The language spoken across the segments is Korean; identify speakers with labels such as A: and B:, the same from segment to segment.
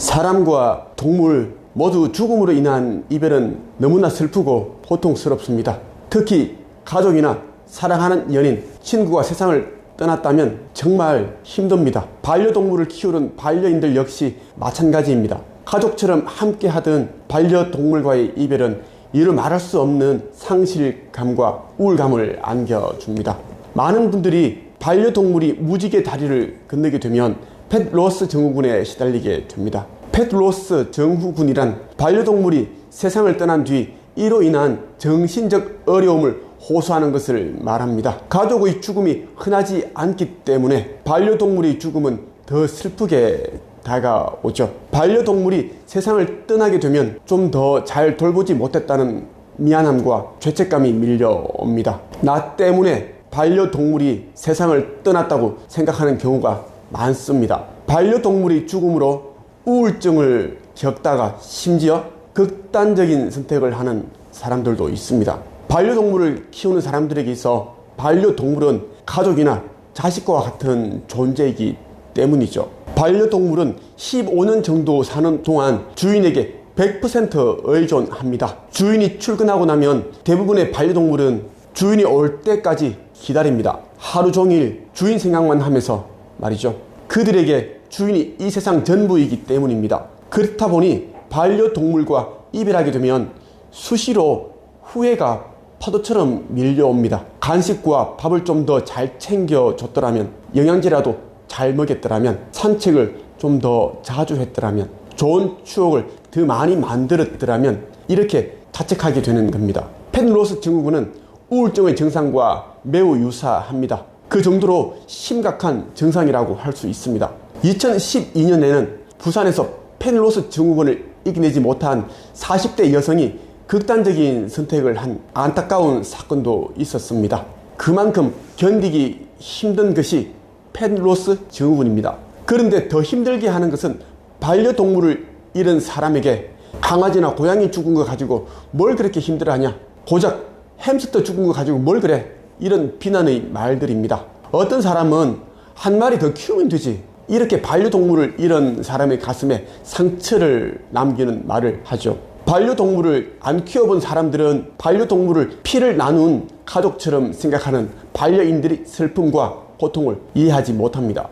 A: 사람과 동물 모두 죽음으로 인한 이별은 너무나 슬프고 고통스럽습니다. 특히 가족이나 사랑하는 연인, 친구가 세상을 떠났다면 정말 힘듭니다. 반려동물을 키우는 반려인들 역시 마찬가지입니다. 가족처럼 함께하던 반려동물과의 이별은 이루 말할 수 없는 상실감과 우울감을 안겨줍니다. 많은 분들이 반려동물이 무지개 다리를 건너게 되면 펫로스 증후군에 시달리게 됩니다. 펫로스 증후군이란 반려동물이 세상을 떠난 뒤 이로 인한 정신적 어려움을 호소하는 것을 말합니다. 가족의 죽음이 흔하지 않기 때문에 반려동물의 죽음은 더 슬프게 다가오죠. 반려동물이 세상을 떠나게 되면 좀 더 잘 돌보지 못했다는 미안함과 죄책감이 밀려옵니다. 나 때문에 반려동물이 세상을 떠났다고 생각하는 경우가 많습니다. 반려동물의 죽음으로 우울증을 겪다가 심지어 극단적인 선택을 하는 사람들도 있습니다. 반려동물을 키우는 사람들에게 있어 반려동물은 가족이나 자식과 같은 존재이기 때문이죠. 반려동물은 15년 정도 사는 동안 주인에게 100% 의존합니다. 주인이 출근하고 나면 대부분의 반려동물은 주인이 올 때까지 기다립니다. 하루 종일 주인 생각만 하면서 말이죠. 그들에게 주인이 이 세상 전부이기 때문입니다. 그렇다 보니 반려동물과 이별하게 되면 수시로 후회가 파도처럼 밀려옵니다. 간식과 밥을 좀 더 잘 챙겨줬더라면, 영양제라도 잘 먹였더라면, 산책을 좀 더 자주 했더라면, 좋은 추억을 더 많이 만들었더라면 이렇게 자책하게 되는 겁니다. 펫로스 증후군은 우울증의 증상과 매우 유사합니다. 그 정도로 심각한 증상이라고 할 수 있습니다. 2012년에는 부산에서 펫로스 증후군을 이겨내지 못한 40대 여성이 극단적인 선택을 한 안타까운 사건도 있었습니다. 그만큼 견디기 힘든 것이 펫로스 증후군입니다. 그런데 더 힘들게 하는 것은 반려동물을 잃은 사람에게 강아지나 고양이 죽은 거 가지고 뭘 그렇게 힘들어하냐, 고작 햄스터 죽은 거 가지고 뭘 그래, 이런 비난의 말들입니다. 어떤 사람은 한 마리 더 키우면 되지, 이렇게 반려동물을 잃은 사람의 가슴에 상처를 남기는 말을 하죠. 반려동물을 안 키워본 사람들은 반려동물을 피를 나눈 가족처럼 생각하는 반려인들의 슬픔과 고통을 이해하지 못합니다.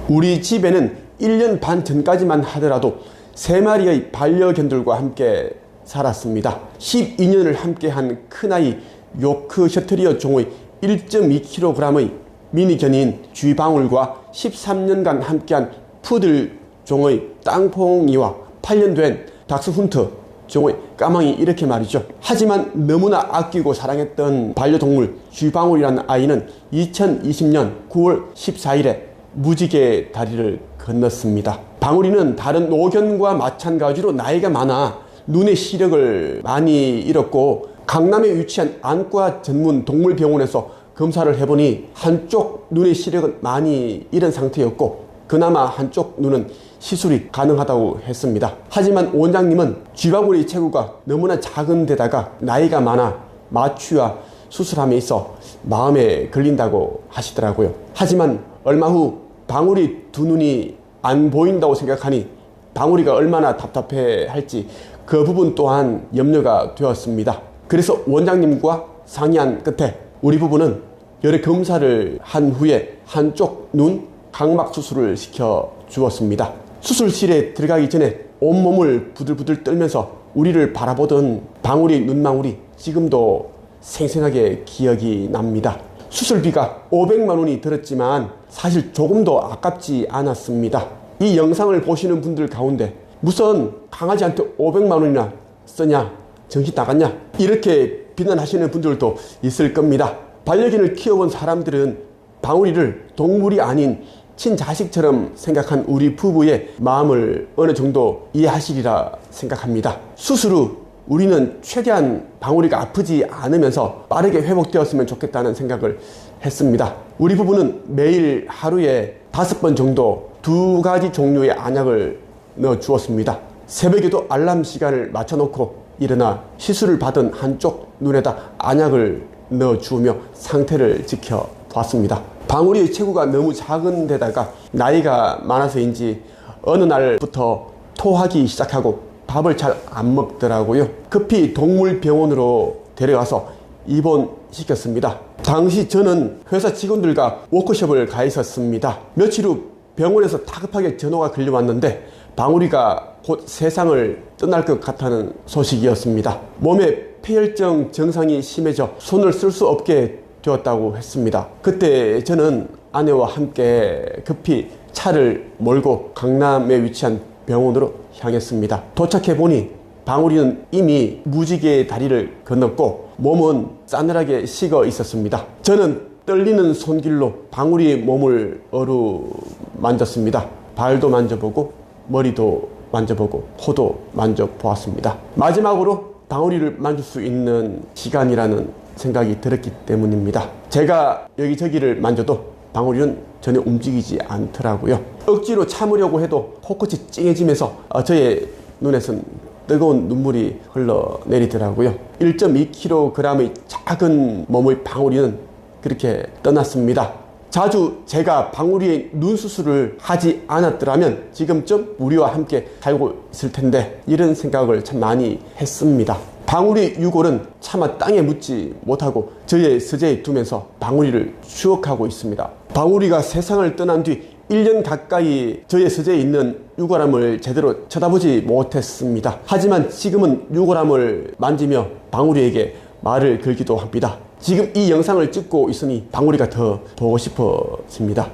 A: 우리 집에는 1년 반 전까지만 하더라도 3마리의 반려견들과 함께 살았습니다. 12년을 함께한 큰아이 요크셔트리어 종의 1.2kg의 미니견인 쥐방울과 13년간 함께한 푸들 종의 땅콩이와 8년 된 닥스훈트 종의 까망이, 이렇게 말이죠. 하지만 너무나 아끼고 사랑했던 반려동물 쥐방울이라는 아이는 2020년 9월 14일에 무지개 다리를 건넜습니다. 방울이는 다른 노견과 마찬가지로 나이가 많아 눈의 시력을 많이 잃었고, 강남에 위치한 안과 전문 동물병원에서 검사를 해보니 한쪽 눈의 시력은 많이 잃은 상태였고, 그나마 한쪽 눈은 시술이 가능하다고 했습니다. 하지만 원장님은 쥐방울의 체구가 너무나 작은 데다가 나이가 많아 마취와 수술함에 있어 마음에 걸린다고 하시더라고요. 하지만 얼마 후 방울이 두 눈이 안 보인다고 생각하니 방울이가 얼마나 답답해할지 그 부분 또한 염려가 되었습니다. 그래서 원장님과 상의한 끝에 우리 부부는 여러 검사를 한 후에 한쪽 눈 각막 수술을 시켜 주었습니다. 수술실에 들어가기 전에 온몸을 부들부들 떨면서 우리를 바라보던 방울이 눈망울이 지금도 생생하게 기억이 납니다. 수술비가 500만 원이 들었지만 사실 조금도 아깝지 않았습니다. 이 영상을 보시는 분들 가운데 무슨 강아지한테 500만 원이나 쓰냐, 정신 나갔냐, 이렇게 비난하시는 분들도 있을 겁니다. 반려견을 키워본 사람들은 방울이를 동물이 아닌 친자식처럼 생각한 우리 부부의 마음을 어느 정도 이해하시리라 생각합니다. 수술 후 우리는 최대한 방울이가 아프지 않으면서 빠르게 회복되었으면 좋겠다는 생각을 했습니다. 우리 부부는 매일 하루에 5번 정도 2가지 종류의 안약을 넣어 주었습니다. 새벽에도 알람 시간을 맞춰놓고 일어나 시술을 받은 한쪽 눈에다 안약을 넣어 주으며 상태를 지켜봤습니다. 방울이의 체구가 너무 작은 데다가 나이가 많아서인지 어느 날부터 토하기 시작하고 밥을 잘 안 먹더라고요. 급히 동물병원으로 데려가서 입원시켰습니다. 당시 저는 회사 직원들과 워크숍을 가 있었습니다. 며칠 후 병원에서 다급하게 전화가 걸려왔는데 방울이가 곧 세상을 떠날 것 같다는 소식이었습니다. 몸에 폐혈증 증상이 심해져 손을 쓸 수 없게 되었다고 했습니다. 그때 저는 아내와 함께 급히 차를 몰고 강남에 위치한 병원으로 향했습니다. 도착해 보니 방울이는 이미 무지개의 다리를 건넜고 몸은 싸늘하게 식어 있었습니다. 저는 떨리는 손길로 방울이의 몸을 어루만졌습니다. 발도 만져보고 머리도 만져보고 코도 만져보았습니다. 마지막으로 방울이를 만질 수 있는 시간이라는 생각이 들었기 때문입니다. 제가 여기저기를 만져도 방울이는 전혀 움직이지 않더라고요. 억지로 참으려고 해도 코끝이 찡해지면서 저의 눈에선 뜨거운 눈물이 흘러내리더라고요. 1.2kg의 작은 몸의 방울이는 그렇게 떠났습니다. 자주 제가 방울이의 눈 수술을 하지 않았더라면 지금쯤 우리와 함께 살고 있을 텐데 이런 생각을 참 많이 했습니다. 방울이 유골은 차마 땅에 묻지 못하고 저의 서재에 두면서 방울이를 추억하고 있습니다. 방울이가 세상을 떠난 뒤 1년 가까이 저의 서재에 있는 유골함을 제대로 쳐다보지 못했습니다. 하지만 지금은 유골함을 만지며 방울이에게 말을 걸기도 합니다. 지금 이 영상을 찍고 있으니 방울이가 더 보고 싶어집니다.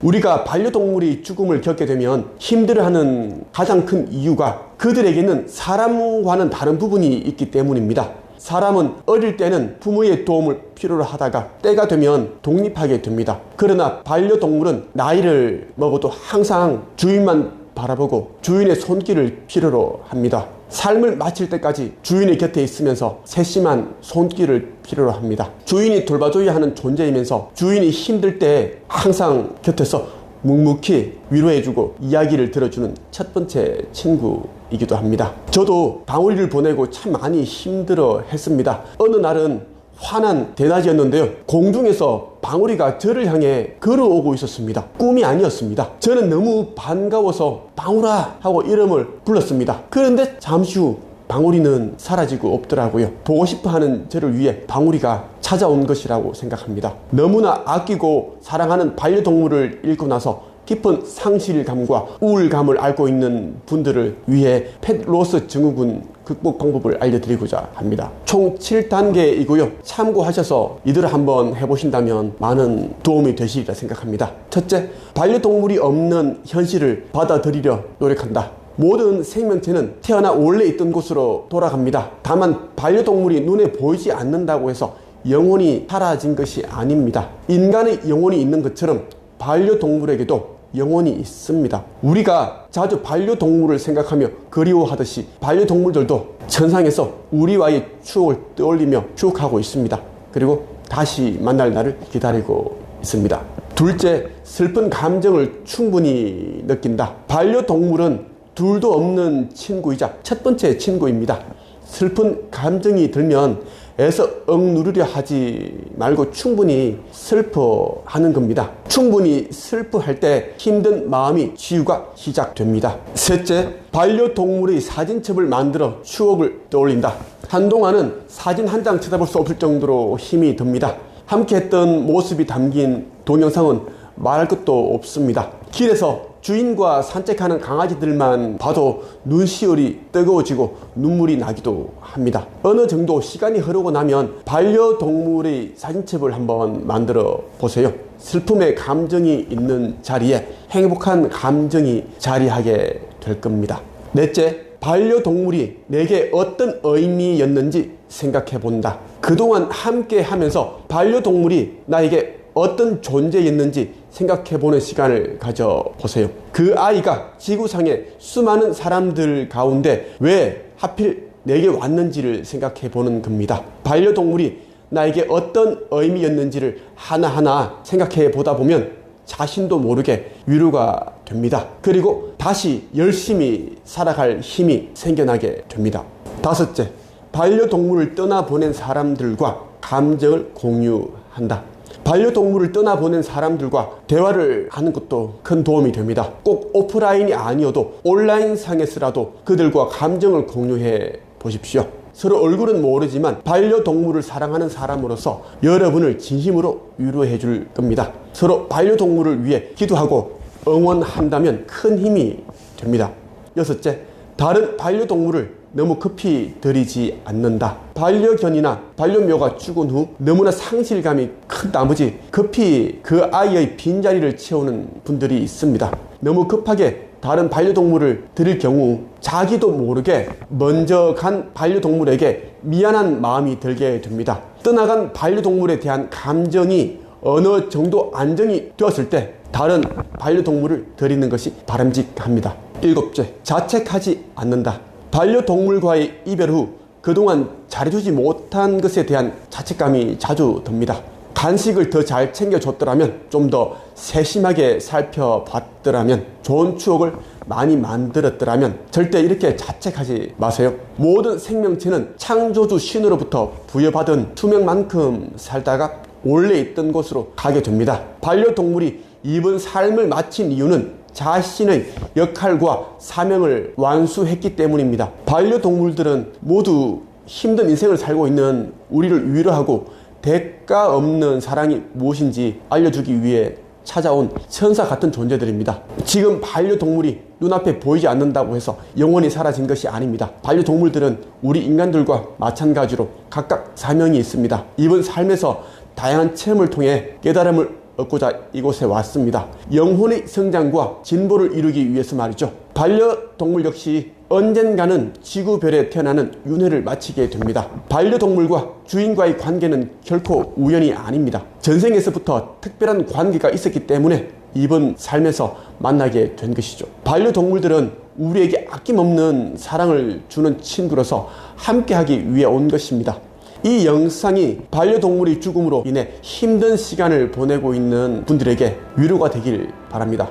A: 우리가 반려동물이 죽음을 겪게 되면 힘들어하는 가장 큰 이유가 그들에게는 사람과는 다른 부분이 있기 때문입니다. 사람은 어릴 때는 부모의 도움을 필요로 하다가 때가 되면 독립하게 됩니다. 그러나 반려동물은 나이를 먹어도 항상 주인만 바라보고 주인의 손길을 필요로 합니다. 삶을 마칠 때까지 주인의 곁에 있으면서 세심한 손길을 필요로 합니다. 주인이 돌봐줘야 하는 존재이면서 주인이 힘들 때 항상 곁에서 묵묵히 위로해주고 이야기를 들어주는 첫 번째 친구이기도 합니다. 저도 방울이를 보내고 참 많이 힘들어 했습니다. 어느 날은 환한 대낮이었는데요. 공중에서 방울이가 저를 향해 걸어오고 있었습니다. 꿈이 아니었습니다. 저는 너무 반가워서 방울아 하고 이름을 불렀습니다. 그런데 잠시 후 방울이는 사라지고 없더라고요. 보고 싶어하는 저를 위해 방울이가 찾아온 것이라고 생각합니다. 너무나 아끼고 사랑하는 반려동물을 잃고 나서 깊은 상실감과 우울감을 앓고 있는 분들을 위해 펫로스 증후군 극복 방법을 알려드리고자 합니다. 총 7단계이고요. 참고하셔서 이들을 한번 해보신다면 많은 도움이 되시리라 생각합니다. 첫째, 반려동물이 없는 현실을 받아들이려 노력한다. 모든 생명체는 태어나 원래 있던 곳으로 돌아갑니다. 다만 반려동물이 눈에 보이지 않는다고 해서 영혼이 사라진 것이 아닙니다. 인간의 영혼이 있는 것처럼 반려동물에게도 영혼이 있습니다. 우리가 자주 반려동물을 생각하며 그리워하듯이 반려동물들도 천상에서 우리와의 추억을 떠올리며 추억하고 있습니다. 그리고 다시 만날 날을 기다리고 있습니다. 둘째, 슬픈 감정을 충분히 느낀다. 반려동물은 둘도 없는 친구이자 첫 번째 친구입니다. 슬픈 감정이 들면 애써 억누르려 하지 말고 충분히 슬퍼하는 겁니다. 충분히 슬퍼할 때 힘든 마음이 치유가 시작됩니다. 셋째, 반려동물의 사진첩을 만들어 추억을 떠올린다. 한동안은 사진 한 장 쳐다볼 수 없을 정도로 힘이 듭니다. 함께 했던 모습이 담긴 동영상은 말할 것도 없습니다. 길에서 주인과 산책하는 강아지들만 봐도 눈시울이 뜨거워지고 눈물이 나기도 합니다. 어느 정도 시간이 흐르고 나면 반려동물의 사진첩을 한번 만들어 보세요. 슬픔의 감정이 있는 자리에 행복한 감정이 자리하게 될 겁니다. 넷째, 반려동물이 내게 어떤 의미였는지 생각해 본다. 그동안 함께 하면서 반려동물이 나에게 어떤 존재였는지 생각해보는 시간을 가져보세요. 그 아이가 지구상의 수많은 사람들 가운데 왜 하필 내게 왔는지를 생각해보는 겁니다. 반려동물이 나에게 어떤 의미였는지를 하나하나 생각해보다 보면 자신도 모르게 위로가 됩니다. 그리고 다시 열심히 살아갈 힘이 생겨나게 됩니다. 다섯째, 반려동물을 떠나보낸 사람들과 감정을 공유한다. 반려동물을 떠나보낸 사람들과 대화를 하는 것도 큰 도움이 됩니다. 꼭 오프라인이 아니어도 온라인 상에서라도 그들과 감정을 공유해 보십시오. 서로 얼굴은 모르지만 반려동물을 사랑하는 사람으로서 여러분을 진심으로 위로해 줄 겁니다. 서로 반려동물을 위해 기도하고 응원한다면 큰 힘이 됩니다. 여섯째, 다른 반려동물을 너무 급히 들이지 않는다. 반려견이나 반려묘가 죽은 후 너무나 상실감이 큰 나머지 급히 그 아이의 빈자리를 채우는 분들이 있습니다. 너무 급하게 다른 반려동물을 들일 경우 자기도 모르게 먼저 간 반려동물에게 미안한 마음이 들게 됩니다. 떠나간 반려동물에 대한 감정이 어느 정도 안정이 되었을 때 다른 반려동물을 들이는 것이 바람직합니다. 일곱째, 자책하지 않는다. 반려동물과의 이별 후 그동안 잘해주지 못한 것에 대한 자책감이 자주 듭니다. 간식을 더 잘 챙겨줬더라면, 좀 더 세심하게 살펴봤더라면, 좋은 추억을 많이 만들었더라면 절대 이렇게 자책하지 마세요. 모든 생명체는 창조주 신으로부터 부여받은 수명만큼 살다가 원래 있던 곳으로 가게 됩니다. 반려동물이 이번 삶을 마친 이유는 자신의 역할과 사명을 완수했기 때문입니다. 반려동물들은 모두 힘든 인생을 살고 있는 우리를 위로하고 대가 없는 사랑이 무엇인지 알려주기 위해 찾아온 천사 같은 존재들입니다. 지금 반려동물이 눈앞에 보이지 않는다고 해서 영원히 사라진 것이 아닙니다. 반려동물들은 우리 인간들과 마찬가지로 각각 사명이 있습니다. 이번 삶에서 다양한 체험을 통해 깨달음을 얻고자 이곳에 왔습니다. 영혼의 성장과 진보를 이루기 위해서 말이죠. 반려동물 역시 언젠가는 지구별에 태어나는 윤회를 마치게 됩니다. 반려동물과 주인과의 관계는 결코 우연이 아닙니다. 전생에서부터 특별한 관계가 있었기 때문에 이번 삶에서 만나게 된 것이죠. 반려동물들은 우리에게 아낌없는 사랑을 주는 친구로서 함께하기 위해 온 것입니다. 이 영상이 반려동물의 죽음으로 인해 힘든 시간을 보내고 있는 분들에게 위로가 되길 바랍니다.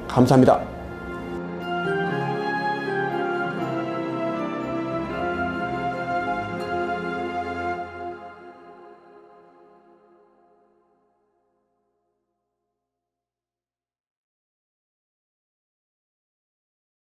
A: 감사합니다.